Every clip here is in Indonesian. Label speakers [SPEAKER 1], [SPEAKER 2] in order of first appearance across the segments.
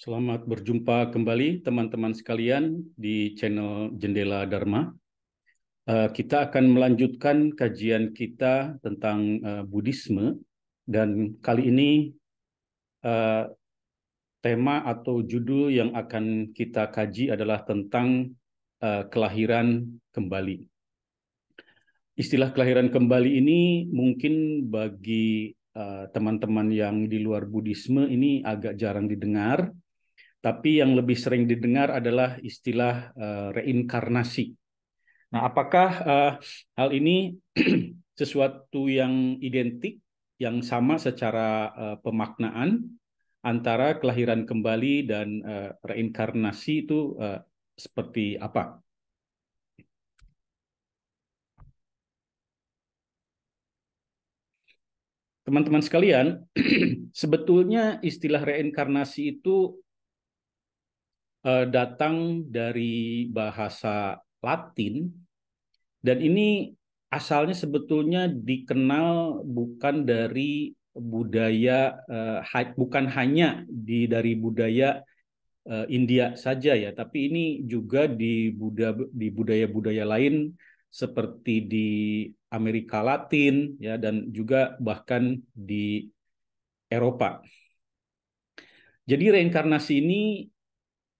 [SPEAKER 1] Selamat berjumpa kembali teman-teman sekalian di channel Jendela Dharma. Kita akan melanjutkan kajian kita tentang Buddhisme dan kali ini eh, tema atau judul yang akan kita kaji adalah tentang kelahiran kembali. Istilah kelahiran kembali ini mungkin bagi teman-teman yang di luar Buddhisme ini agak jarang didengar. Tapi yang lebih sering didengar adalah istilah reinkarnasi. Nah, apakah hal ini sesuatu yang identik, yang sama secara pemaknaan antara kelahiran kembali dan reinkarnasi itu seperti apa? Teman-teman sekalian, sebetulnya istilah reinkarnasi itu datang dari bahasa Latin. Dan ini asalnya sebetulnya dikenal bukan dari budaya, bukan hanya dari budaya India saja ya, tapi ini juga di budaya-budaya lain seperti di Amerika Latin ya, dan juga bahkan di Eropa. Jadi reinkarnasi ini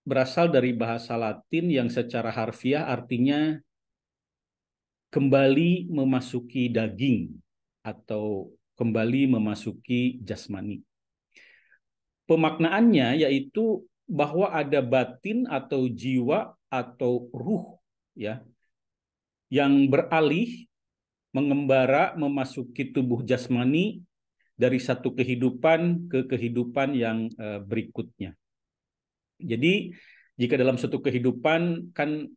[SPEAKER 1] berasal dari bahasa Latin yang secara harfiah artinya kembali memasuki daging atau kembali memasuki jasmani. Pemaknaannya yaitu bahwa ada batin atau jiwa atau ruh ya yang beralih mengembara memasuki tubuh jasmani dari satu kehidupan ke kehidupan yang berikutnya. Jadi jika dalam satu kehidupan kan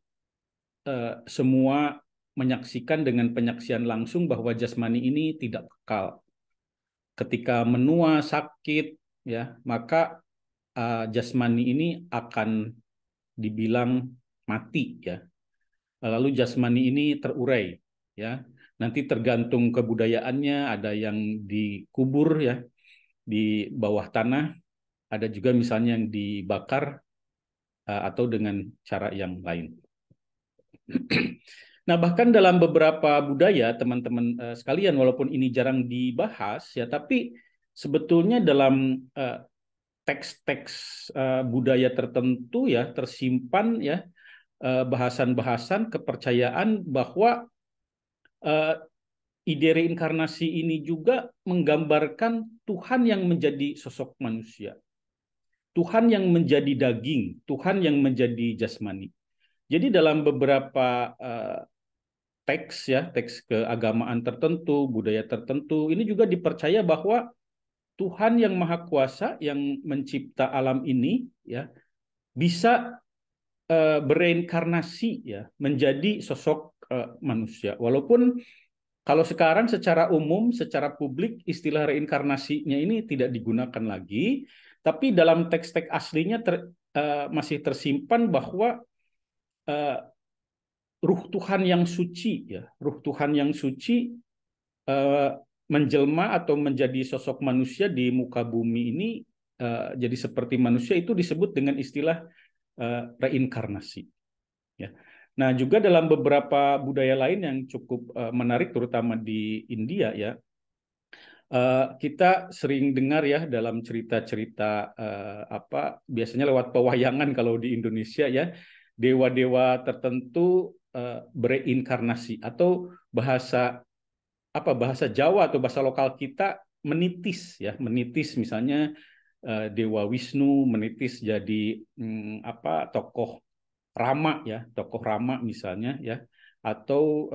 [SPEAKER 1] semua menyaksikan dengan penyaksian langsung bahwa jasmani ini tidak kekal. Ketika menua sakit ya, maka jasmani ini akan dibilang mati ya. Lalu jasmani ini terurai ya. Nanti tergantung kebudayaannya, ada yang dikubur ya di bawah tanah, ada juga misalnya yang dibakar atau dengan cara yang lain. Nah, bahkan dalam beberapa budaya, teman-teman sekalian, walaupun ini jarang dibahas, ya, tapi sebetulnya dalam teks-teks budaya tertentu ya tersimpan ya bahasan-bahasan kepercayaan bahwa uh, ide reinkarnasi ini juga menggambarkan Tuhan yang menjadi sosok manusia, Tuhan yang menjadi daging, Tuhan yang menjadi jasmani. Jadi dalam beberapa teks ya, teks keagamaan tertentu, budaya tertentu, ini juga dipercaya bahwa Tuhan yang Maha Kuasa yang mencipta alam ini ya bisa bereinkarnasi ya menjadi sosok manusia. Walaupun kalau sekarang secara umum, secara publik istilah reinkarnasinya ini tidak digunakan lagi, tapi dalam teks-teks aslinya masih tersimpan bahwa uh, ruh Tuhan yang suci ya, ruh Tuhan yang suci uh, menjelma atau menjadi sosok manusia di muka bumi ini jadi seperti manusia itu disebut dengan istilah reinkarnasi ya. Nah, juga dalam beberapa budaya lain yang cukup menarik terutama di India ya. Kita sering dengar ya dalam cerita-cerita apa biasanya lewat pewayangan kalau di Indonesia ya, dewa-dewa tertentu bereinkarnasi atau bahasa Jawa atau bahasa lokal kita menitis ya, menitis misalnya Dewa Wisnu menitis jadi tokoh Rama ya, tokoh Rama misalnya ya, atau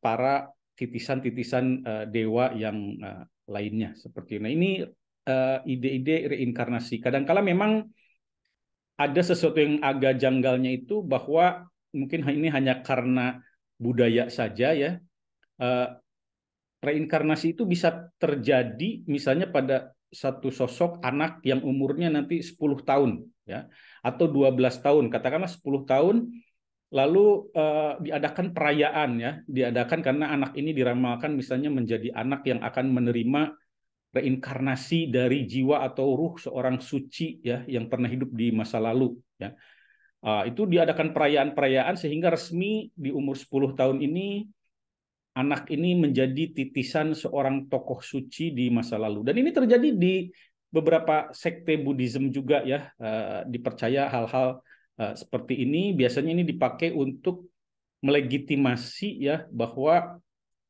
[SPEAKER 1] para titisan-titisan dewa yang lainnya seperti ini. Nah, ini ide-ide reinkarnasi. Kadangkala memang ada sesuatu yang agak janggalnya itu bahwa mungkin ini hanya karena budaya saja ya. Uh, Reinkarnasi itu bisa terjadi misalnya pada satu sosok anak yang umurnya nanti 10 tahun ya atau 12 tahun, katakanlah 10 tahun lalu diadakan perayaan ya, diadakan karena anak ini diramalkan misalnya menjadi anak yang akan menerima reinkarnasi dari jiwa atau ruh seorang suci ya yang pernah hidup di masa lalu ya. Itu diadakan perayaan-perayaan sehingga resmi di umur 10 tahun ini anak ini menjadi titisan seorang tokoh suci di masa lalu. Dan ini terjadi di beberapa sekte Buddhism juga ya, dipercaya hal-hal seperti ini. Biasanya ini dipakai untuk melegitimasi ya bahwa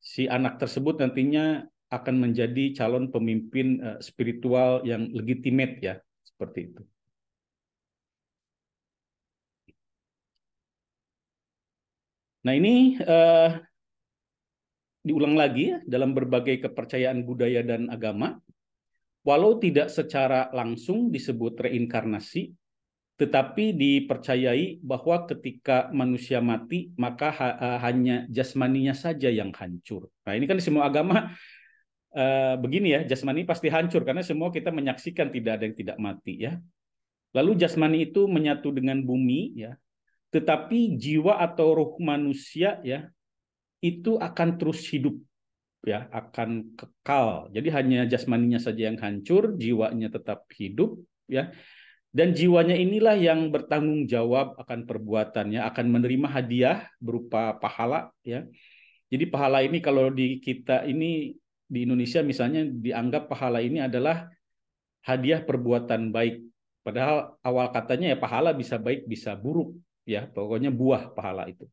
[SPEAKER 1] si anak tersebut nantinya akan menjadi calon pemimpin spiritual yang legitimate ya, seperti itu. Nah ini diulang lagi ya, dalam berbagai kepercayaan budaya dan agama, walau tidak secara langsung disebut reinkarnasi, tetapi dipercayai bahwa ketika manusia mati, maka hanya jasmaninya saja yang hancur. Nah ini kan di semua agama begini ya, jasmani pasti hancur karena semua kita menyaksikan tidak ada yang tidak mati ya. Lalu jasmani itu menyatu dengan bumi ya, tetapi jiwa atau ruh manusia ya itu akan terus hidup ya, akan kekal. Jadi hanya jasmaninya saja yang hancur, jiwanya tetap hidup ya. Dan jiwanya inilah yang bertanggung jawab akan perbuatannya, akan menerima hadiah berupa pahala ya. Jadi pahala ini kalau di kita ini di Indonesia misalnya dianggap pahala ini adalah hadiah perbuatan baik. Padahal awal katanya ya pahala bisa baik bisa buruk ya, pokoknya buah pahala itu.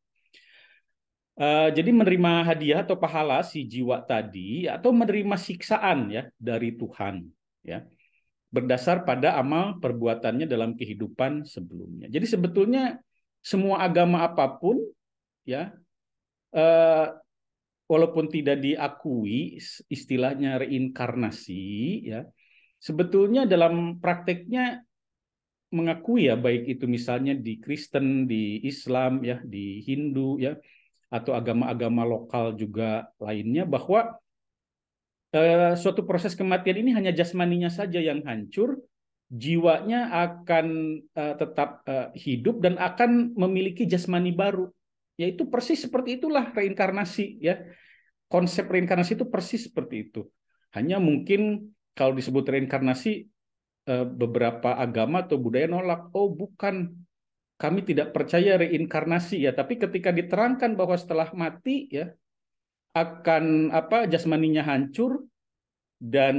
[SPEAKER 1] Jadi menerima hadiah atau pahala si jiwa tadi atau menerima siksaan ya dari Tuhan ya berdasar pada amal perbuatannya dalam kehidupan sebelumnya. Jadi sebetulnya semua agama apapun ya eh, walaupun tidak diakui istilahnya reinkarnasi ya sebetulnya dalam prakteknya mengakui ya baik itu misalnya di Kristen, di Islam ya, di Hindu ya atau agama-agama lokal juga lainnya bahwa suatu proses kematian ini hanya jasmaninya saja yang hancur, jiwanya akan tetap hidup dan akan memiliki jasmani baru. Yaitu persis seperti itulah reinkarnasi ya. Konsep reinkarnasi itu persis seperti itu. Hanya mungkin kalau disebut reinkarnasi beberapa agama atau budaya nolak. Oh, bukan. Kami tidak percaya reinkarnasi ya, tapi ketika diterangkan bahwa setelah mati ya akan apa jasmaninya hancur dan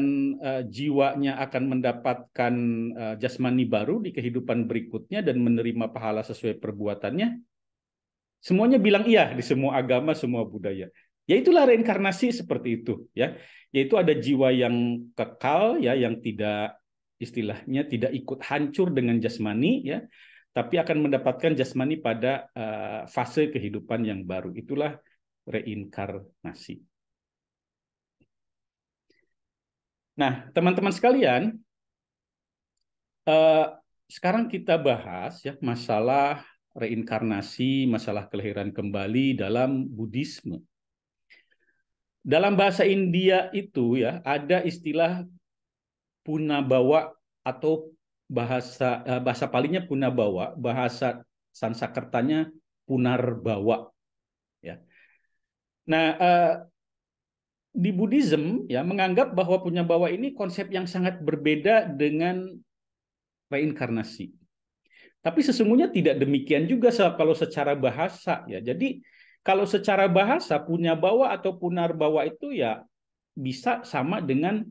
[SPEAKER 1] jiwanya akan mendapatkan jasmani baru di kehidupan berikutnya dan menerima pahala sesuai perbuatannya. Semuanya bilang iya di semua agama, semua budaya. Ya itulah reinkarnasi seperti itu ya. Yaitu ada jiwa yang kekal ya yang tidak istilahnya tidak ikut hancur dengan jasmani ya, tapi akan mendapatkan jasmani pada fase kehidupan yang baru. Itulah reinkarnasi. Nah, teman-teman sekalian, sekarang kita bahas ya masalah reinkarnasi, masalah kelahiran kembali dalam Buddhisme. Dalam bahasa India itu ya ada istilah punabawa atau bahasa palingnya punabawa, bahasa Sanskertanya punarbawa ya. Nah, di Buddhism ya menganggap bahwa punyabawa ini konsep yang sangat berbeda dengan reinkarnasi. Tapi sesungguhnya tidak demikian juga kalau secara bahasa ya. Jadi kalau secara bahasa punyabawa atau punarbawa itu ya bisa sama dengan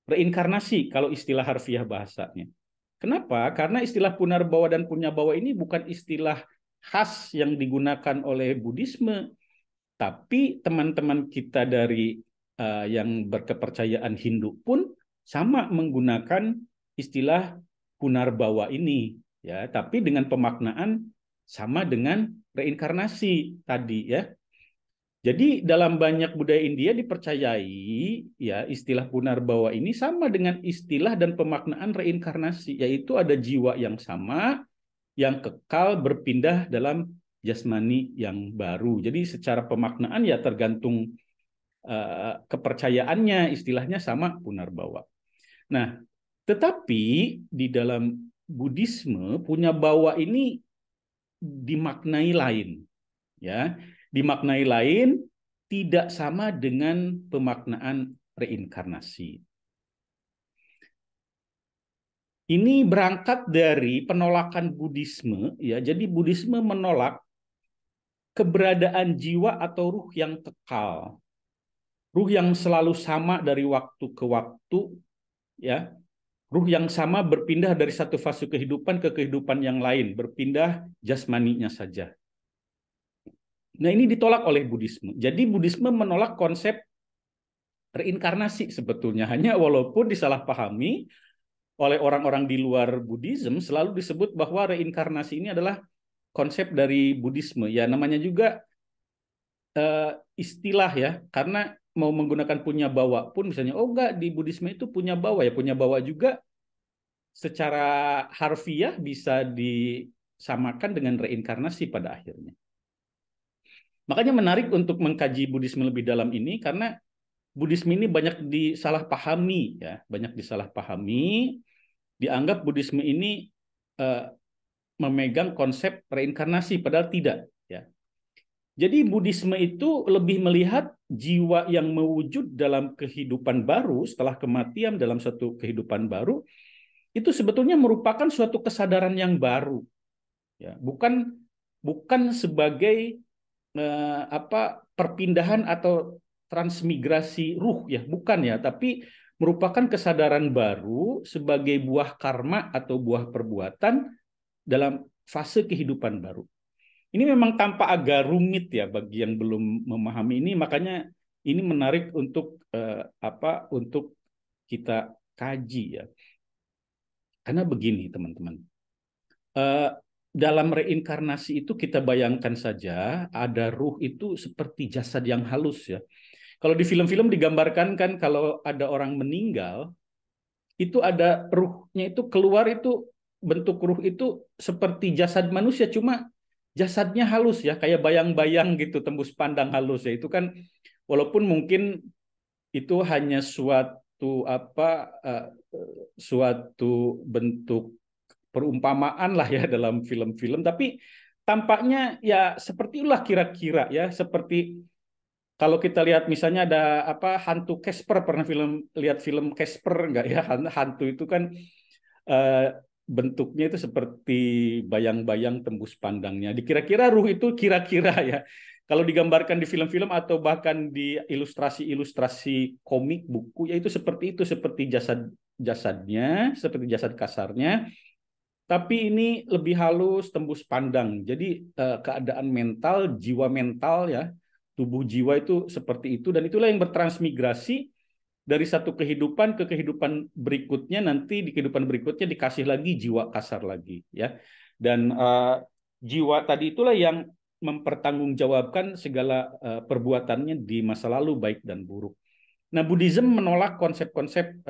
[SPEAKER 1] reinkarnasi kalau istilah harfiah bahasanya. Kenapa? Karena istilah punarbawa dan punyabawa ini bukan istilah khas yang digunakan oleh Buddhisme, tapi teman-teman kita dari yang berkepercayaan Hindu pun sama menggunakan istilah punarbawa ini ya, tapi dengan pemaknaan sama dengan reinkarnasi tadi ya. Jadi dalam banyak budaya India dipercayai ya istilah punarbawa ini sama dengan istilah dan pemaknaan reinkarnasi, yaitu ada jiwa yang sama yang kekal berpindah dalam jasmani yang baru. Jadi secara pemaknaan ya tergantung kepercayaannya, istilahnya sama punarbawa. Nah, tetapi di dalam Buddhisme punya bawa ini dimaknai lain, ya, dimaknai lain tidak sama dengan pemaknaan reinkarnasi. Ini berangkat dari penolakan Buddhisme, ya. Jadi Buddhisme menolak keberadaan jiwa atau ruh yang kekal, ruh yang selalu sama dari waktu ke waktu, ya. Ruh yang sama berpindah dari satu fase kehidupan ke kehidupan yang lain, berpindah jasmaninya saja. Nah, ini ditolak oleh Buddhisme. Jadi Buddhisme menolak konsep reinkarnasi sebetulnya, hanya walaupun disalahpahami oleh orang-orang di luar Buddhism, selalu disebut bahwa reinkarnasi ini adalah konsep dari Buddhisme. Ya, namanya juga istilah ya, karena mau menggunakan punya bawa pun misalnya, oh enggak, di Buddhisme itu punya bawa, ya punya bawa juga secara harfiah bisa disamakan dengan reinkarnasi pada akhirnya. Makanya menarik untuk mengkaji Buddhisme lebih dalam ini karena Buddhisme ini banyak disalahpahami, ya, banyak disalahpahami. Dianggap Buddhisme ini uh, memegang konsep reinkarnasi, padahal tidak. Ya. Jadi Buddhisme itu lebih melihat jiwa yang mewujud dalam kehidupan baru setelah kematian dalam satu kehidupan baru itu sebetulnya merupakan suatu kesadaran yang baru, ya, bukan sebagai perpindahan atau transmigrasi ruh, ya, bukan, ya, tapi merupakan kesadaran baru sebagai buah karma atau buah perbuatan dalam fase kehidupan baru. Ini memang tampak agak rumit ya bagi yang belum memahami ini, makanya ini menarik untuk untuk kita kaji, ya. Karena begini teman-teman, dalam reinkarnasi itu kita bayangkan saja ada ruh itu seperti jasad yang halus, ya. Kalau di film-film digambarkan kan kalau ada orang meninggal itu ada ruhnya itu keluar, itu bentuk ruh itu seperti jasad manusia, cuma jasadnya halus, ya, kayak bayang-bayang gitu, tembus pandang halus, ya. Itu kan walaupun mungkin itu hanya suatu bentuk perumpamaan lah ya dalam film-film, tapi tampaknya ya seperti itulah kira-kira, ya, seperti kalau kita lihat misalnya ada hantu Casper, pernah lihat film Casper enggak ya? Hantu itu kan eh, bentuknya itu seperti bayang-bayang tembus pandangnya. Dikira-kira ruh itu kira-kira, ya. Kalau digambarkan di film-film atau bahkan di ilustrasi-ilustrasi komik buku, ya itu, seperti jasadnya, seperti jasad kasarnya, tapi ini lebih halus, tembus pandang. Jadi keadaan mental, jiwa mental, ya, tubuh jiwa itu seperti itu, dan itulah yang bertransmigrasi dari satu kehidupan ke kehidupan berikutnya. Nanti di kehidupan berikutnya dikasih lagi jiwa kasar lagi, ya. Dan jiwa tadi itulah yang mempertanggungjawabkan segala perbuatannya di masa lalu baik dan buruk. Nah, Buddhism menolak konsep-konsep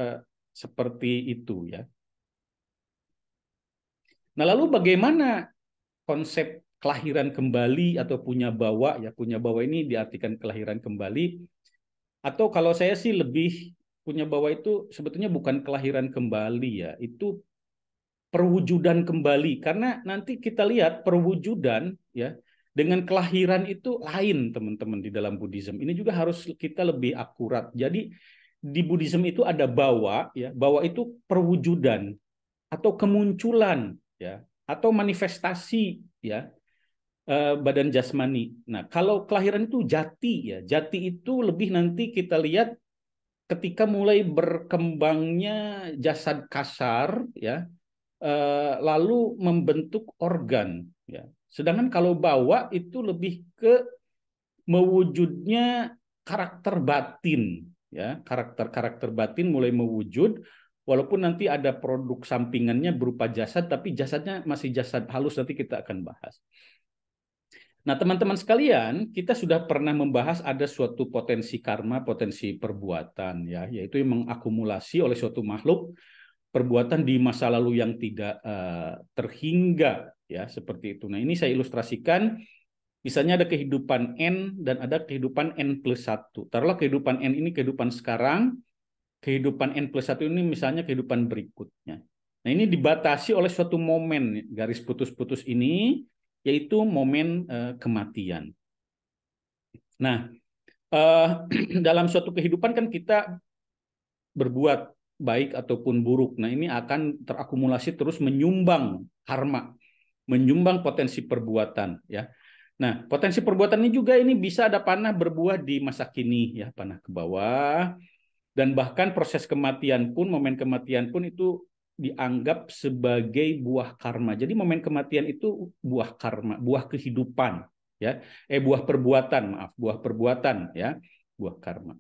[SPEAKER 1] seperti itu, ya. Nah, lalu bagaimana konsep kelahiran kembali atau punya bawa, ya, punya bawa ini diartikan kelahiran kembali, atau kalau saya sih lebih punya bawa itu sebetulnya bukan kelahiran kembali, ya, itu perwujudan kembali, karena nanti kita lihat perwujudan, ya, dengan kelahiran itu lain teman-teman di dalam Buddhism. Ini juga harus kita lebih akurat. Jadi di Buddhism itu ada bawa, ya, bawa itu perwujudan atau kemunculan, ya, atau manifestasi, ya, badan jasmani. Nah, kalau kelahiran itu jati, ya, jati itu lebih nanti kita lihat ketika mulai berkembangnya jasad kasar, ya, lalu membentuk organ, ya. Sedangkan kalau bawa itu lebih ke mewujudnya karakter batin, ya, karakter batin mulai mewujud, walaupun nanti ada produk sampingannya berupa jasad, tapi jasadnya masih jasad halus, nanti kita akan bahas. Nah, teman-teman sekalian, kita sudah pernah membahas ada suatu potensi karma, potensi perbuatan, ya, yaitu yang mengakumulasi oleh suatu makhluk perbuatan di masa lalu yang tidak terhingga, ya, seperti itu. Nah, ini saya ilustrasikan. Misalnya ada kehidupan N dan ada kehidupan N+1. Taruhlah kehidupan N ini kehidupan sekarang, kehidupan N+1 ini misalnya kehidupan berikutnya. Nah, ini dibatasi oleh suatu momen, garis putus-putus ini, yaitu momen kematian. Nah, dalam suatu kehidupan kan kita berbuat baik ataupun buruk. Nah, ini akan terakumulasi terus menyumbang karma, menyumbang potensi perbuatan ya. Nah, potensi perbuatan ini juga ini bisa ada panah berbuah di masa kini ya, panah ke bawah, dan bahkan proses kematian pun, momen kematian pun itu dianggap sebagai buah karma. Jadi momen kematian itu buah karma, buah kehidupan ya. Buah perbuatan, maaf, buah perbuatan ya, buah karma.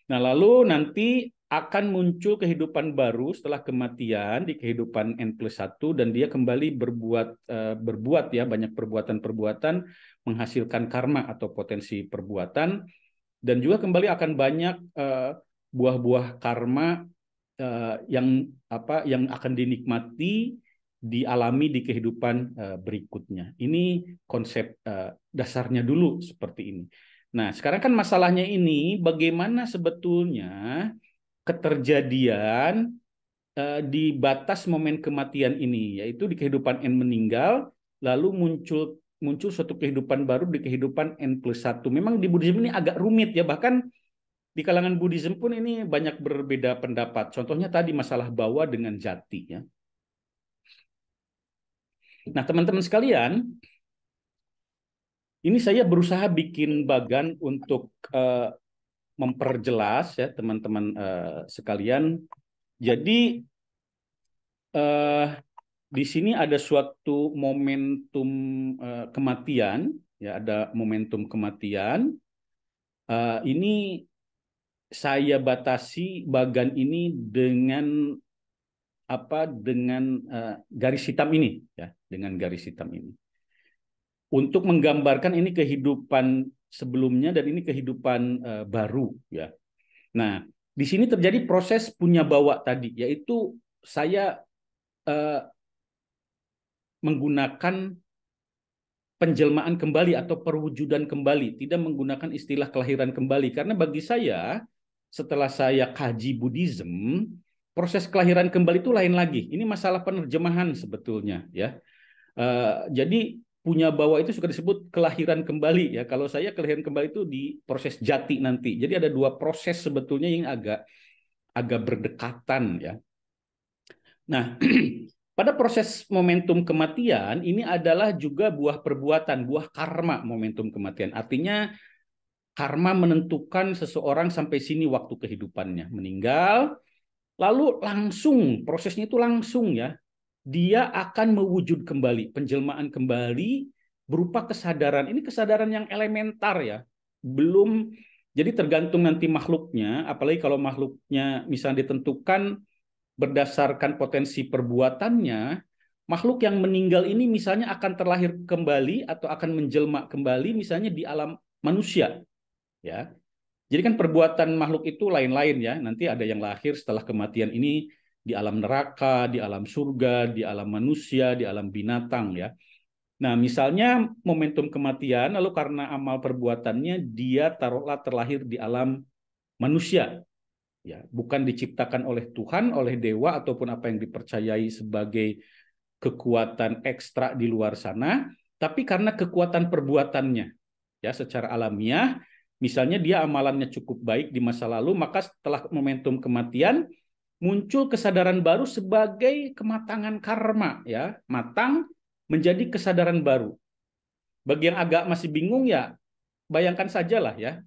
[SPEAKER 1] Nah, lalu nanti akan muncul kehidupan baru setelah kematian di kehidupan N+1, dan dia kembali berbuat ya, banyak perbuatan-perbuatan menghasilkan karma atau potensi perbuatan, dan juga kembali akan banyak buah-buah karma yang akan dinikmati, dialami di kehidupan berikutnya. Ini konsep dasarnya dulu seperti ini. Nah, sekarang kan masalahnya ini bagaimana sebetulnya keterjadian di batas momen kematian ini, yaitu di kehidupan N meninggal, lalu muncul suatu kehidupan baru di kehidupan N+1. Memang di Buddhisme ini agak rumit ya, bahkan di kalangan Buddhisme pun ini banyak berbeda pendapat. Contohnya tadi masalah bawa dengan jati ya. Nah, teman-teman sekalian, ini saya berusaha bikin bagan untuk memperjelas ya teman-teman sekalian. Jadi di sini ada suatu momentum kematian, ya ada momentum kematian. Ini saya batasi bagan ini dengan garis hitam ini, ya, dengan garis hitam ini. Untuk menggambarkan ini kehidupan sebelumnya dan ini kehidupan baru, ya. Nah, di sini terjadi proses punya bawa tadi, yaitu saya menggunakan penjelmaan kembali atau perwujudan kembali, tidak menggunakan istilah kelahiran kembali, karena bagi saya setelah saya kaji Buddhism, proses kelahiran kembali itu lain lagi. Ini masalah penerjemahan sebetulnya, ya. Jadi punya bawa itu suka disebut kelahiran kembali ya. Kalau saya kelahiran kembali itu di proses jati nanti. Jadi ada dua proses sebetulnya yang agak berdekatan ya. Nah, pada proses momentum kematian ini adalah juga buah perbuatan, buah karma momentum kematian. Artinya karma menentukan seseorang sampai sini waktu kehidupannya, meninggal, lalu langsung prosesnya itu langsung ya. Dia akan mewujud kembali, penjelmaan kembali berupa kesadaran. Ini kesadaran yang elementar ya. Belum, jadi tergantung nanti makhluknya, apalagi kalau makhluknya misalnya ditentukan berdasarkan potensi perbuatannya, makhluk yang meninggal ini misalnya akan terlahir kembali atau akan menjelma kembali misalnya di alam manusia, ya. Jadi kan perbuatan makhluk itu lain-lain ya. Nanti ada yang lahir setelah kematian ini di alam neraka, di alam surga, di alam manusia, di alam binatang ya. Nah, misalnya momentum kematian, lalu karena amal perbuatannya dia taruhlah terlahir di alam manusia. Ya, bukan diciptakan oleh Tuhan, oleh dewa ataupun apa yang dipercayai sebagai kekuatan ekstra di luar sana, tapi karena kekuatan perbuatannya. Ya, secara alamiah, misalnya dia amalannya cukup baik di masa lalu, maka setelah momentum kematian muncul kesadaran baru sebagai kematangan karma, ya, matang menjadi kesadaran baru. Bagi yang agak masih bingung ya, bayangkan sajalah ya,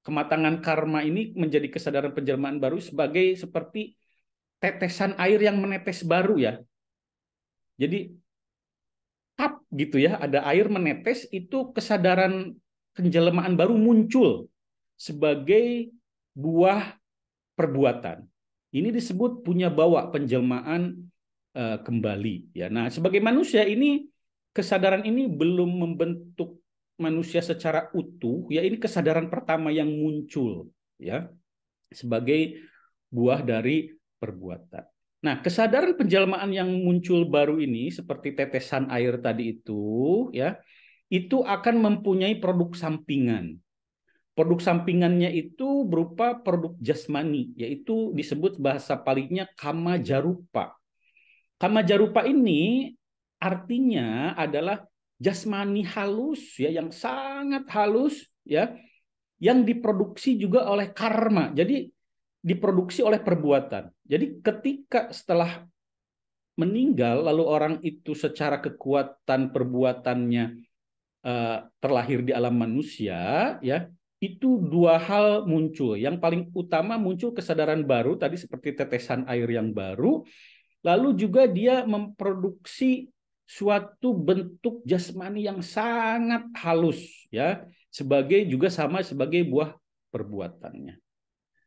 [SPEAKER 1] kematangan karma ini menjadi kesadaran penjelmaan baru sebagai seperti tetesan air yang menetes baru ya. Jadi tap gitu ya, ada air menetes, itu kesadaran penjelmaan baru muncul sebagai buah perbuatan. Ini disebut punya bawa penjelmaan kembali ya. Nah, sebagai manusia ini kesadaran ini belum membentuk manusia secara utuh ya, ini kesadaran pertama yang muncul ya sebagai buah dari perbuatan. Nah, kesadaran penjelmaan yang muncul baru ini seperti tetesan air tadi itu ya, itu akan mempunyai produk sampingan. Produk sampingannya itu berupa produk jasmani, yaitu disebut bahasa palinya kama jarupa. Kama jarupa ini artinya adalah jasmani halus ya, yang sangat halus ya, yang diproduksi juga oleh karma. Jadi diproduksi oleh perbuatan. Jadi ketika setelah meninggal, lalu orang itu secara kekuatan perbuatannya terlahir di alam manusia, ya, itu dua hal muncul. Yang paling utama muncul kesadaran baru, tadi seperti tetesan air yang baru, lalu juga dia memproduksi suatu bentuk jasmani yang sangat halus, ya, sebagai juga sama sebagai buah perbuatannya.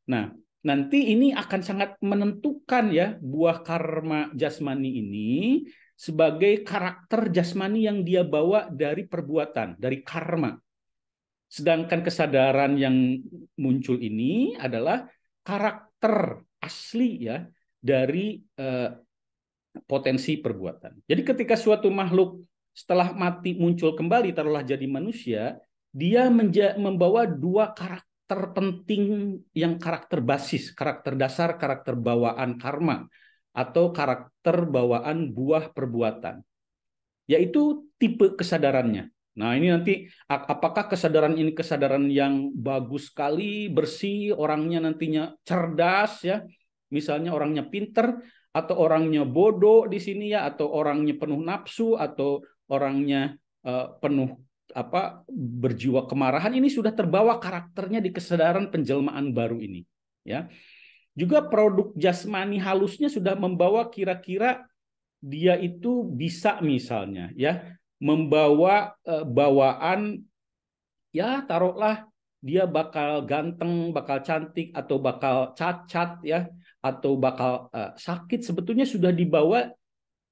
[SPEAKER 1] Nah, nanti ini akan sangat menentukan ya buah karma jasmani ini sebagai karakter jasmani yang dia bawa dari perbuatan, dari karma. Sedangkan kesadaran yang muncul ini adalah karakter asli ya dari potensi perbuatan. Jadi ketika suatu makhluk setelah mati muncul kembali, taruhlah jadi manusia, dia membawa dua karakter penting yang karakter basis, karakter dasar, karakter bawaan karma, atau karakter bawaan buah perbuatan, yaitu tipe kesadarannya. Nah, ini nanti apakah kesadaran ini kesadaran yang bagus sekali, bersih, orangnya nantinya cerdas ya, misalnya orangnya pinter, atau orangnya bodoh di sini ya, atau orangnya penuh nafsu, atau orangnya penuh berjiwa kemarahan. Ini sudah terbawa karakternya di kesadaran penjelmaan baru ini ya. Juga produk jasmani halusnya sudah membawa kira-kira dia itu bisa misalnya ya membawa bawaan ya, taruhlah dia bakal ganteng, bakal cantik, atau bakal cacat ya, atau bakal sakit, sebetulnya sudah dibawa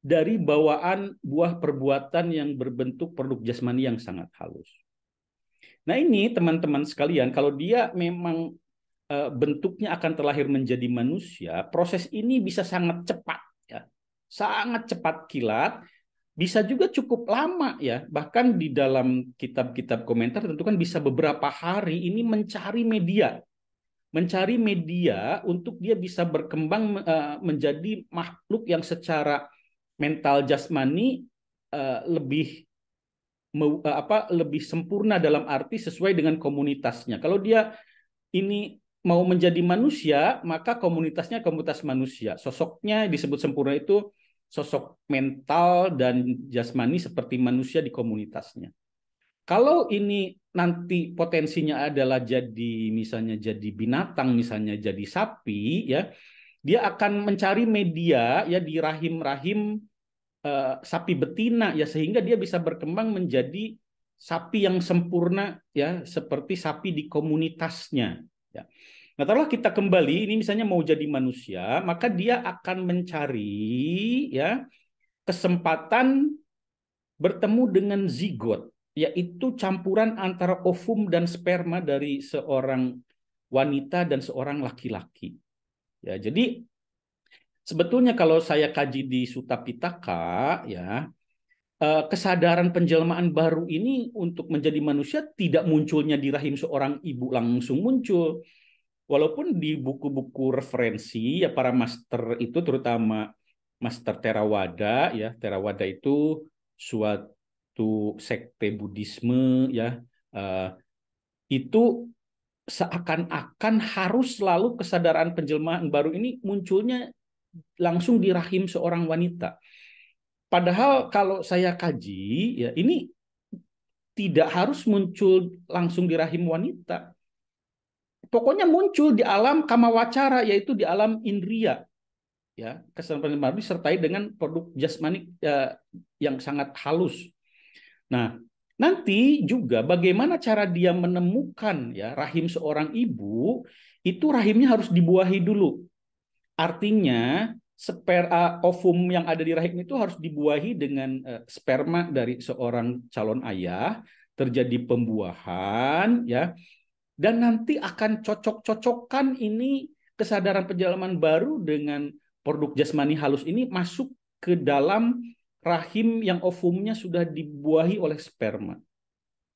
[SPEAKER 1] dari bawaan buah perbuatan yang berbentuk produk jasmani yang sangat halus. Nah, ini teman-teman sekalian, kalau dia memang bentuknya akan terlahir menjadi manusia, proses ini bisa sangat cepat ya. Sangat cepat kilat, bisa juga cukup lama ya. Bahkan di dalam kitab-kitab komentar tentu kan bisa beberapa hari ini mencari media. Mencari media untuk dia bisa berkembang menjadi makhluk yang secara mental jasmani lebih lebih sempurna dalam arti sesuai dengan komunitasnya. Kalau dia ini mau menjadi manusia, maka komunitasnya komunitas manusia. Sosoknya disebut sempurna itu sosok mental dan jasmani seperti manusia di komunitasnya. Kalau ini nanti potensinya adalah jadi misalnya jadi binatang, misalnya jadi sapi, ya, dia akan mencari media ya di rahim-rahim sapi betina ya, sehingga dia bisa berkembang menjadi sapi yang sempurna ya, seperti sapi di komunitasnya ya. Nah, taruhlah kita kembali ini misalnya mau jadi manusia, maka dia akan mencari ya kesempatan bertemu dengan zigot, yaitu campuran antara ovum dan sperma dari seorang wanita dan seorang laki-laki. Ya, jadi sebetulnya kalau saya kaji di Sutta Pitaka ya, kesadaran penjelmaan baru ini untuk menjadi manusia tidak munculnya di rahim seorang ibu langsung muncul. Walaupun di buku-buku referensi ya para master itu, terutama Master Theravada ya, Theravada itu suatu sekte Buddhisme ya, itu seakan-akan harus selalu kesadaran penjelmaan baru ini munculnya langsung di rahim seorang wanita. Padahal kalau saya kaji ya, ini tidak harus muncul langsung di rahim wanita. Pokoknya muncul di alam kamawacara, yaitu di alam indria. Ya, kesadaran penjelmaan disertai dengan produk jasmani yang sangat halus. Nah, nanti juga bagaimana cara dia menemukan ya rahim seorang ibu, itu rahimnya harus dibuahi dulu. Artinya ovum yang ada di rahim itu harus dibuahi dengan sperma dari seorang calon ayah, terjadi pembuahan ya, dan nanti akan cocok-cocokkan ini kesadaran penjelmaan baru dengan produk jasmani halus ini masuk ke dalam rahim yang ovumnya sudah dibuahi oleh sperma.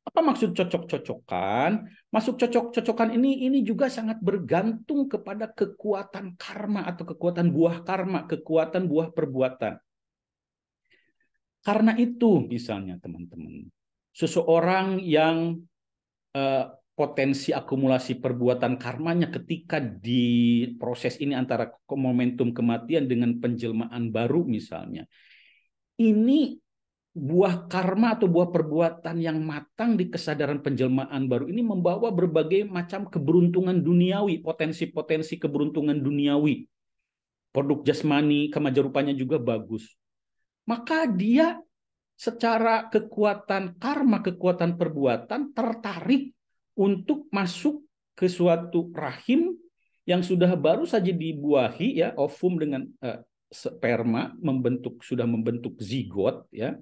[SPEAKER 1] Apa maksud cocok-cocokan? Masuk cocok-cocokan ini juga sangat bergantung kepada kekuatan karma atau kekuatan buah karma, kekuatan buah perbuatan. Karena itu misalnya teman-teman, seseorang yang potensi akumulasi perbuatan karmanya ketika di proses ini antara momentum kematian dengan penjelmaan baru misalnya. Ini buah karma atau buah perbuatan yang matang di kesadaran penjelmaan baru ini membawa berbagai macam keberuntungan duniawi, potensi-potensi keberuntungan duniawi. Produk jasmani, kemajarupanya juga bagus. Maka dia secara kekuatan karma, kekuatan perbuatan tertarik untuk masuk ke suatu rahim yang sudah baru saja dibuahi ya, ovum dengan sperma sudah membentuk zigot ya.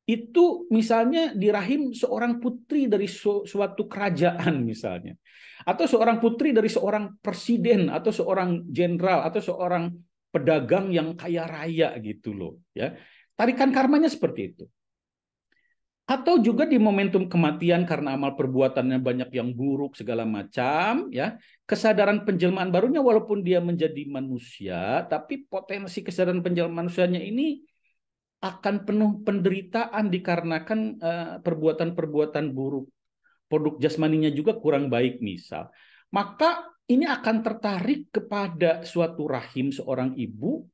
[SPEAKER 1] Itu misalnya di rahim seorang putri dari suatu kerajaan misalnya, atau seorang putri dari seorang presiden atau seorang jenderal atau seorang pedagang yang kaya raya gitu loh ya. Tarikan karmanya seperti itu. Atau juga di momentum kematian karena amal perbuatannya banyak yang buruk segala macam ya, kesadaran penjelmaan barunya walaupun dia menjadi manusia, tapi potensi kesadaran penjelmaan manusianya ini akan penuh penderitaan dikarenakan perbuatan-perbuatan buruk. Produk jasmaninya juga kurang baik misal. Maka ini akan tertarik kepada suatu rahim seorang ibu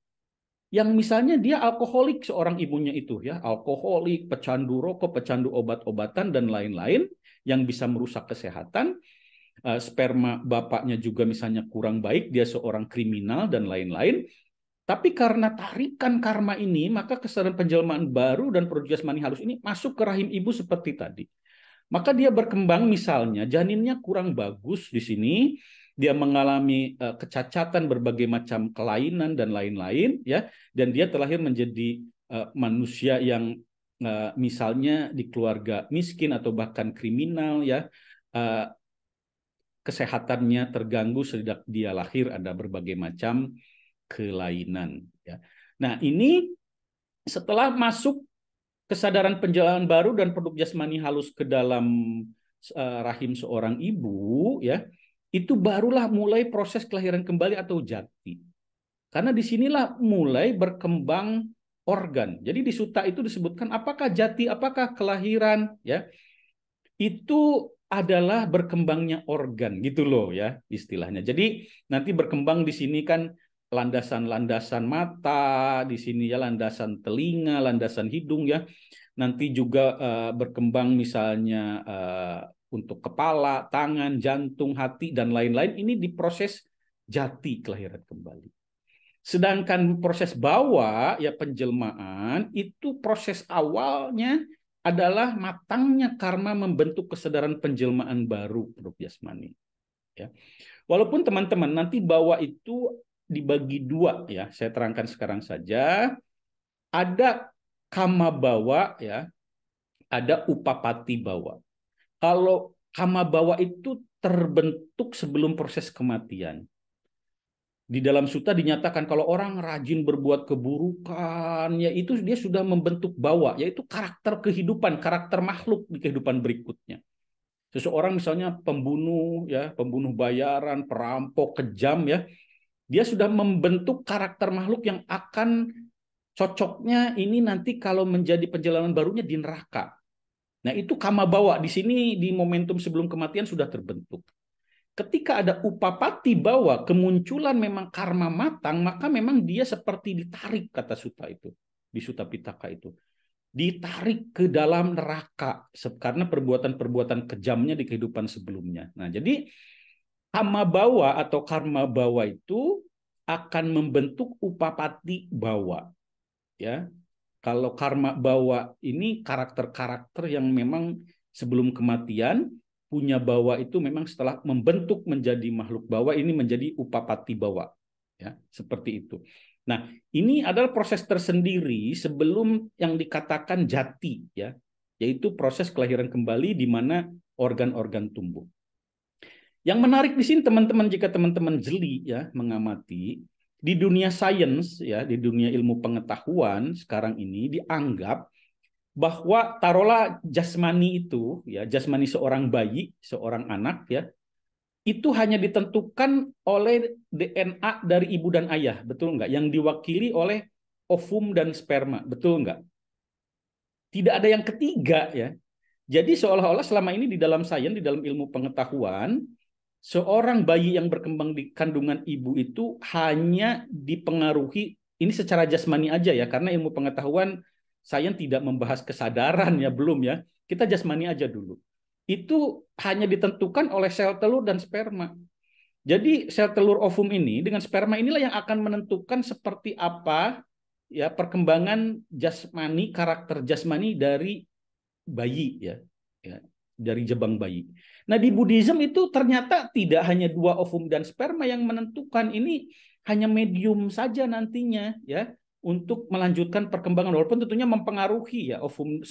[SPEAKER 1] yang misalnya dia alkoholik, seorang ibunya itu ya, alkoholik, pecandu rokok, pecandu obat-obatan dan lain-lain yang bisa merusak kesehatan. Sperma bapaknya juga misalnya kurang baik, dia seorang kriminal dan lain-lain. Tapi karena tarikan karma ini, maka kesadaran penjelmaan baru dan produk jasmani halus ini masuk ke rahim ibu seperti tadi. Maka dia berkembang misalnya janinnya kurang bagus di sini, dia mengalami kecacatan berbagai macam kelainan dan lain-lain ya, dan dia terlahir menjadi manusia yang misalnya di keluarga miskin atau bahkan kriminal ya, kesehatannya terganggu sejak dia lahir, ada berbagai macam kelainan ya. Nah, ini setelah masuk kesadaran penjelmaan baru dan produk jasmani halus ke dalam rahim seorang ibu ya, itu barulah mulai proses kelahiran kembali atau jati. Karena disinilah mulai berkembang organ. Jadi di sutta itu disebutkan apakah jati, apakah kelahiran ya. Itu adalah berkembangnya organ gitu loh ya istilahnya. Jadi nanti berkembang di sini kan landasan-landasan mata, di sini ya landasan telinga, landasan hidung ya. Nanti juga berkembang misalnya untuk kepala, tangan, jantung, hati dan lain-lain, ini diproses jati kelahiran kembali. Sedangkan proses bawah ya penjelmaan itu proses awalnya adalah matangnya karma membentuk kesadaran penjelmaan baru produk jasmani. Ya. Walaupun teman-teman nanti bawah itu dibagi dua ya, saya terangkan sekarang saja. Ada kama bawa ya, ada upapati bawa. Kalau kama bawa itu terbentuk sebelum proses kematian. Di dalam sutta dinyatakan kalau orang rajin berbuat keburukan, ya itu dia sudah membentuk bawa, yaitu karakter kehidupan, karakter makhluk di kehidupan berikutnya. Seseorang misalnya pembunuh, ya pembunuh bayaran, perampok, kejam, ya dia sudah membentuk karakter makhluk yang akan cocoknya ini nanti kalau menjadi perjalanan barunya di neraka. Nah itu kama bawa di sini di momentum sebelum kematian sudah terbentuk. Ketika ada upapati bawa, kemunculan memang karma matang, maka memang dia seperti ditarik, kata Sutta itu, di Sutta Pitaka itu. Ditarik ke dalam neraka, karena perbuatan-perbuatan kejamnya di kehidupan sebelumnya. Nah, jadi kama bawa atau karma bawa itu akan membentuk upapati bawa. Ya, kalau karma bawa ini karakter-karakter yang memang sebelum kematian, punya bawa itu memang setelah membentuk menjadi makhluk bawa ini menjadi upapati bawa ya seperti itu. Nah ini adalah proses tersendiri sebelum yang dikatakan jati ya, yaitu proses kelahiran kembali di mana organ-organ tumbuh. Yang menarik di sini teman-teman, jika teman-teman jeli ya mengamati di dunia sains ya, di dunia ilmu pengetahuan sekarang ini dianggap bahwa taruhlah jasmani itu ya, jasmani seorang bayi, seorang anak ya, itu hanya ditentukan oleh DNA dari ibu dan ayah, betul nggak? Yang diwakili oleh ovum dan sperma, betul nggak? Tidak ada yang ketiga ya. Jadi seolah-olah selama ini di dalam sains, di dalam ilmu pengetahuan, seorang bayi yang berkembang di kandungan ibu itu hanya dipengaruhi, ini secara jasmani aja ya, karena ilmu pengetahuan sains tidak membahas kesadaran ya, belum ya. Kita jasmani aja dulu. Itu hanya ditentukan oleh sel telur dan sperma. Jadi sel telur ovum ini dengan sperma inilah yang akan menentukan seperti apa ya perkembangan jasmani, karakter jasmani dari bayi ya, ya dari jabang bayi. Nah di Buddhism itu ternyata tidak hanya dua ovum dan sperma yang menentukan, ini hanya medium saja nantinya ya untuk melanjutkan perkembangan, walaupun tentunya mempengaruhi ya, ovum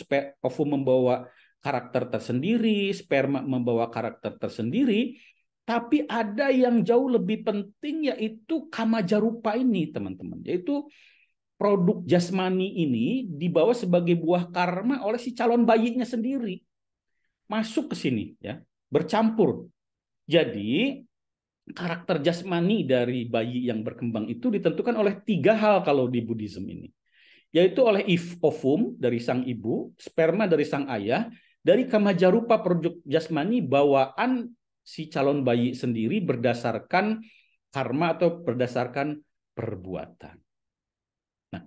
[SPEAKER 1] membawa karakter tersendiri, sperma membawa karakter tersendiri, tapi ada yang jauh lebih penting yaitu kamajarupa ini teman-teman, yaitu produk jasmani ini dibawa sebagai buah karma oleh si calon bayinya sendiri, masuk ke sini ya, bercampur. Jadi karakter jasmani dari bayi yang berkembang itu ditentukan oleh tiga hal kalau di Buddhism ini, yaitu oleh ovum dari sang ibu, sperma dari sang ayah, dari kamajarupa produk jasmani bawaan si calon bayi sendiri berdasarkan karma atau berdasarkan perbuatan. Nah,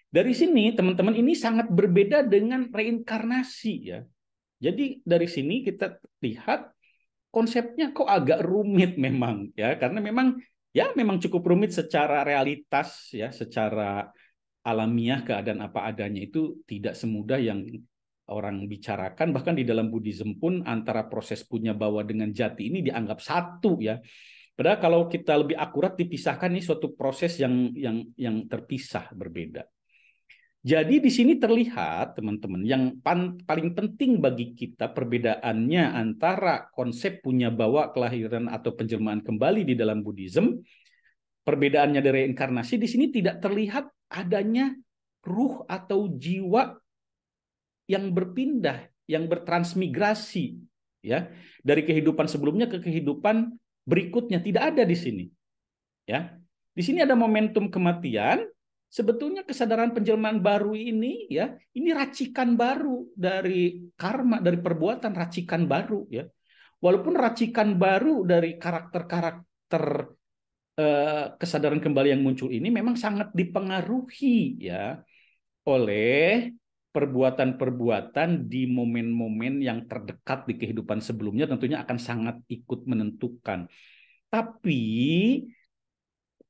[SPEAKER 1] dari sini teman-teman ini sangat berbeda dengan reinkarnasi ya. Jadi dari sini kita lihat konsepnya kok agak rumit memang ya, karena memang cukup rumit secara realitas ya, secara alamiah keadaan apa adanya itu tidak semudah yang orang bicarakan. Bahkan di dalam Buddhism pun antara proses punya bawa dengan jati ini dianggap satu ya. Padahal kalau kita lebih akurat dipisahkan, ini suatu proses yang terpisah, berbeda. Jadi di sini terlihat teman-teman yang paling penting bagi kita perbedaannya antara konsep punya bawa, kelahiran atau penjelmaan kembali di dalam Buddhism, perbedaannya dari reinkarnasi di sini tidak terlihat adanya ruh atau jiwa yang berpindah, yang bertransmigrasi ya dari kehidupan sebelumnya ke kehidupan berikutnya, tidak ada di sini ya. Di sini ada momentum kematian. Sebetulnya kesadaran penjelmaan baru ini ya, ini racikan baru dari karma, dari perbuatan, racikan baru ya. Walaupun racikan baru dari karakter-karakter kesadaran kembali yang muncul ini memang sangat dipengaruhi ya oleh perbuatan-perbuatan di momen-momen yang terdekat di kehidupan sebelumnya, tentunya akan sangat ikut menentukan. Tapi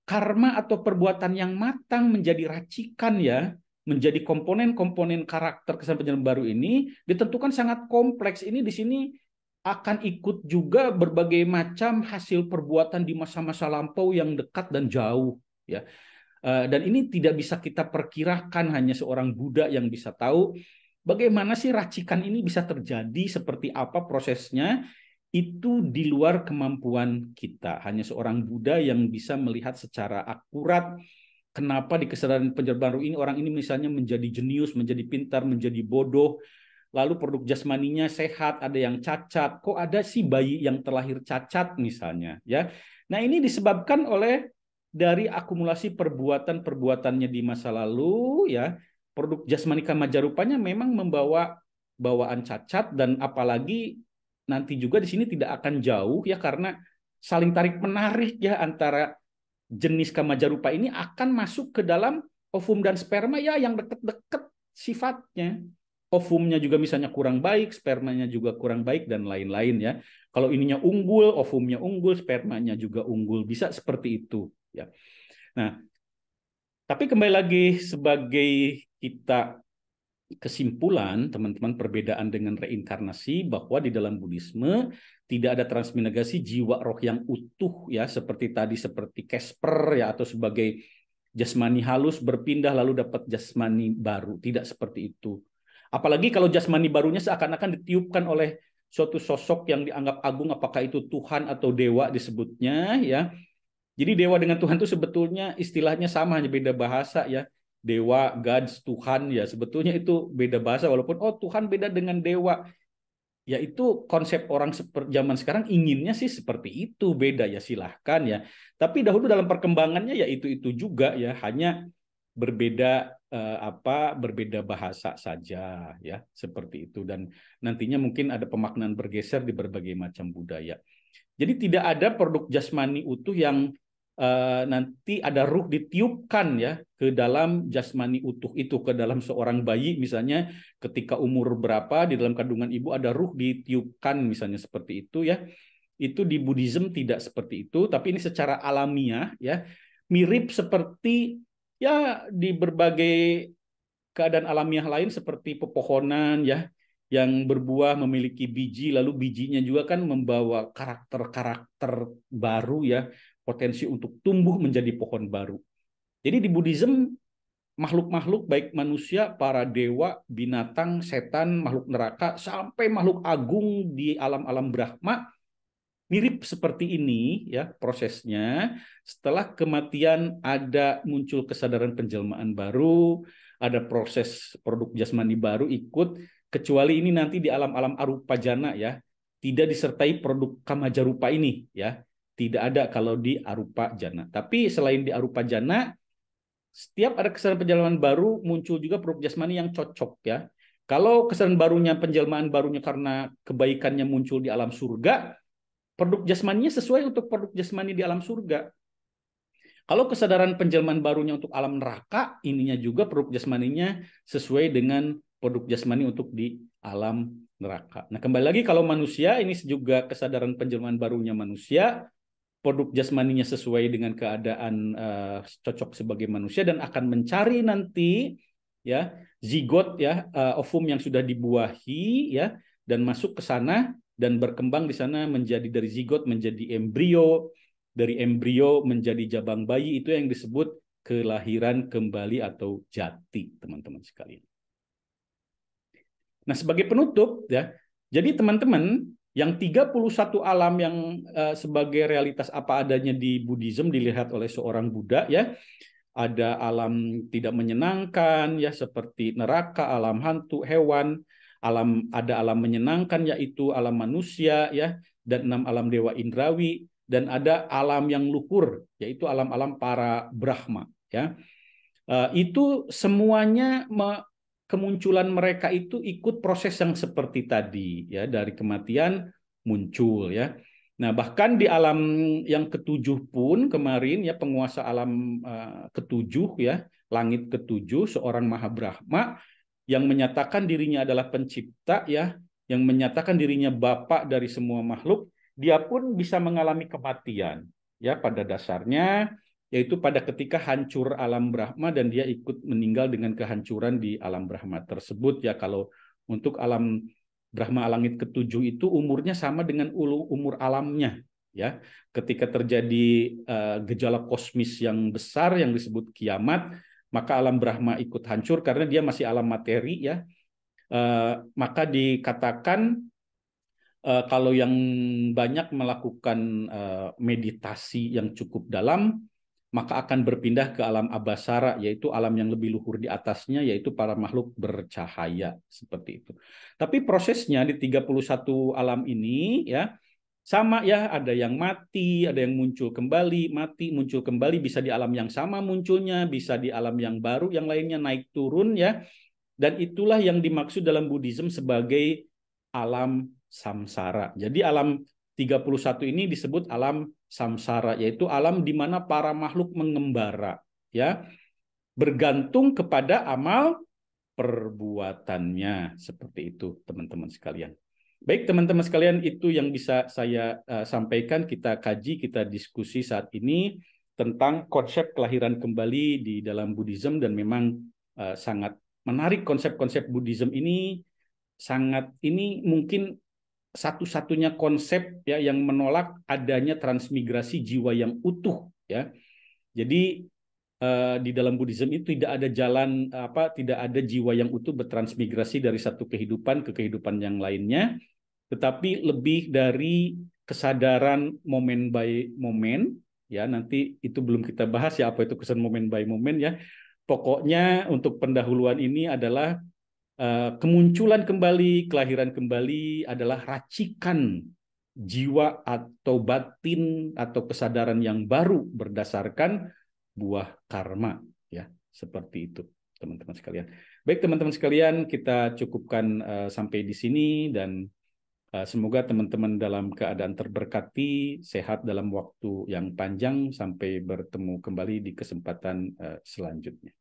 [SPEAKER 1] karma atau perbuatan yang matang menjadi racikan ya, menjadi komponen-komponen karakter kesan penjelmaan baru ini ditentukan sangat kompleks. Ini di sini akan ikut juga berbagai macam hasil perbuatan di masa-masa lampau yang dekat dan jauh ya. Dan ini tidak bisa kita perkirakan, hanya seorang Buddha yang bisa tahu bagaimana sih racikan ini bisa terjadi, seperti apa prosesnya. Itu di luar kemampuan kita. Hanya seorang Buddha yang bisa melihat secara akurat kenapa di kesadaran penjelmaan baru ini orang ini misalnya menjadi jenius, menjadi pintar, menjadi bodoh, lalu produk jasmaninya sehat, ada yang cacat. Kok ada sih bayi yang terlahir cacat misalnya ya. Nah, ini disebabkan oleh dari akumulasi perbuatan-perbuatannya di masa lalu ya. Produk jasmani kamajarupanya memang membawa bawaan cacat, dan apalagi nanti juga di sini tidak akan jauh ya, karena saling tarik menarik ya antara jenis kamajarupa ini akan masuk ke dalam ovum dan sperma ya, yang deket-deket sifatnya. Ovumnya juga misalnya kurang baik, spermanya juga kurang baik, dan lain-lain ya. Kalau ininya unggul, ovumnya unggul, spermanya juga unggul, bisa seperti itu ya. Nah, tapi kembali lagi sebagai kita kesimpulan teman-teman, perbedaan dengan reinkarnasi bahwa di dalam Buddhisme tidak ada transmigrasi jiwa roh yang utuh ya, seperti tadi, seperti Casper ya, atau sebagai jasmani halus berpindah lalu dapat jasmani baru, tidak seperti itu. Apalagi kalau jasmani barunya seakan-akan ditiupkan oleh suatu sosok yang dianggap agung, apakah itu Tuhan atau dewa disebutnya ya. Jadi dewa dengan Tuhan itu sebetulnya istilahnya sama, hanya beda bahasa ya. Dewa, gods, Tuhan ya, sebetulnya itu beda bahasa, walaupun oh Tuhan beda dengan dewa. Ya itu konsep orang zaman sekarang inginnya sih seperti itu, beda ya silahkan ya. Tapi dahulu dalam perkembangannya ya itu juga ya, hanya berbeda berbeda bahasa saja ya, seperti itu, dan nantinya mungkin ada pemaknaan bergeser di berbagai macam budaya. Jadi tidak ada produk jasmani utuh yang nanti ada ruh ditiupkan ya ke dalam jasmani utuh itu, ke dalam seorang bayi misalnya ketika umur berapa di dalam kandungan ibu ada ruh ditiupkan misalnya seperti itu ya. Itu di Buddhism tidak seperti itu, tapi ini secara alamiah ya, mirip seperti ya di berbagai keadaan alamiah lain seperti pepohonan ya yang berbuah memiliki biji, lalu bijinya juga kan membawa karakter-karakter baru ya, potensi untuk tumbuh menjadi pohon baru. Jadi di Buddhism makhluk-makhluk baik manusia, para dewa, binatang, setan, makhluk neraka sampai makhluk agung di alam-alam Brahma mirip seperti ini ya prosesnya. Setelah kematian ada muncul kesadaran penjelmaan baru, ada proses produk jasmani baru ikut, kecuali ini nanti di alam-alam arupa jana ya, tidak disertai produk kamajarupa ini ya. Tidak ada kalau di arupa jana. Tapi selain di arupa jana, setiap ada kesadaran penjelmaan baru muncul juga produk jasmani yang cocok ya. Kalau kesadaran barunya, penjelmaan barunya karena kebaikannya muncul di alam surga, produk jasmaninya sesuai untuk produk jasmani di alam surga. Kalau kesadaran penjelmaan barunya untuk alam neraka, ininya juga produk jasmaninya sesuai dengan produk jasmani untuk di alam neraka. Nah, kembali lagi kalau manusia, ini juga kesadaran penjelmaan barunya manusia, produk jasmaninya sesuai dengan keadaan cocok sebagai manusia dan akan mencari nanti ya zigot ya ovum yang sudah dibuahi ya dan masuk ke sana dan berkembang di sana menjadi dari zigot menjadi embrio, dari embrio menjadi jabang bayi, itu yang disebut kelahiran kembali atau jati, teman-teman sekalian. Nah, sebagai penutup ya, jadi teman-teman, yang 31 alam yang sebagai realitas apa adanya di Buddhism dilihat oleh seorang Buddha ya, ada alam tidak menyenangkan ya seperti neraka, alam hantu, hewan, ada alam menyenangkan yaitu alam manusia ya, dan 6 alam dewa indrawi, dan ada alam yang luhur yaitu alam-alam para Brahma ya. Itu semuanya kemunculan mereka itu ikut proses yang seperti tadi ya, dari kematian muncul ya. Nah, bahkan di alam yang ketujuh pun kemarin ya, penguasa alam ketujuh ya, langit ketujuh, seorang Mahabrahma yang menyatakan dirinya adalah pencipta ya, yang menyatakan dirinya bapak dari semua makhluk, dia pun bisa mengalami kematian ya pada dasarnya, yaitu pada ketika hancur alam Brahma dan dia ikut meninggal dengan kehancuran di alam Brahma tersebut ya. Kalau untuk alam Brahma langit ketujuh itu umurnya sama dengan umur alamnya ya. Ketika terjadi gejala kosmis yang besar yang disebut kiamat, maka alam Brahma ikut hancur karena dia masih alam materi ya. Maka dikatakan kalau yang banyak melakukan meditasi yang cukup dalam, maka akan berpindah ke alam abasara, yaitu alam yang lebih luhur di atasnya, yaitu para makhluk bercahaya, seperti itu. Tapi prosesnya di 31 alam ini ya sama ya, ada yang mati, ada yang muncul kembali, mati, muncul kembali, bisa di alam yang sama munculnya, bisa di alam yang baru, yang lainnya naik turun ya. Dan itulah yang dimaksud dalam Buddhism sebagai alam samsara. Jadi alam 31 ini disebut alam samsara, yaitu alam di mana para makhluk mengembara ya, bergantung kepada amal perbuatannya, seperti itu teman-teman sekalian. Baik teman-teman sekalian, itu yang bisa saya sampaikan, kita kaji, kita diskusi saat ini tentang konsep kelahiran kembali di dalam Buddhism, dan memang sangat menarik konsep-konsep Buddhism ini. Sangat, ini mungkin satu-satunya konsep ya yang menolak adanya transmigrasi jiwa yang utuh ya. Jadi di dalam Buddhism itu tidak ada jalan tidak ada jiwa yang utuh bertransmigrasi dari satu kehidupan ke kehidupan yang lainnya, tetapi lebih dari kesadaran moment by moment ya. Nanti itu belum kita bahas ya, apa itu kesadaran moment by moment ya. Pokoknya untuk pendahuluan ini adalah kemunculan kembali, kelahiran kembali adalah racikan jiwa atau batin atau kesadaran yang baru berdasarkan buah karma ya. Seperti itu, teman-teman sekalian. Baik, teman-teman sekalian, kita cukupkan sampai di sini dan semoga teman-teman dalam keadaan terberkati, sehat dalam waktu yang panjang sampai bertemu kembali di kesempatan selanjutnya.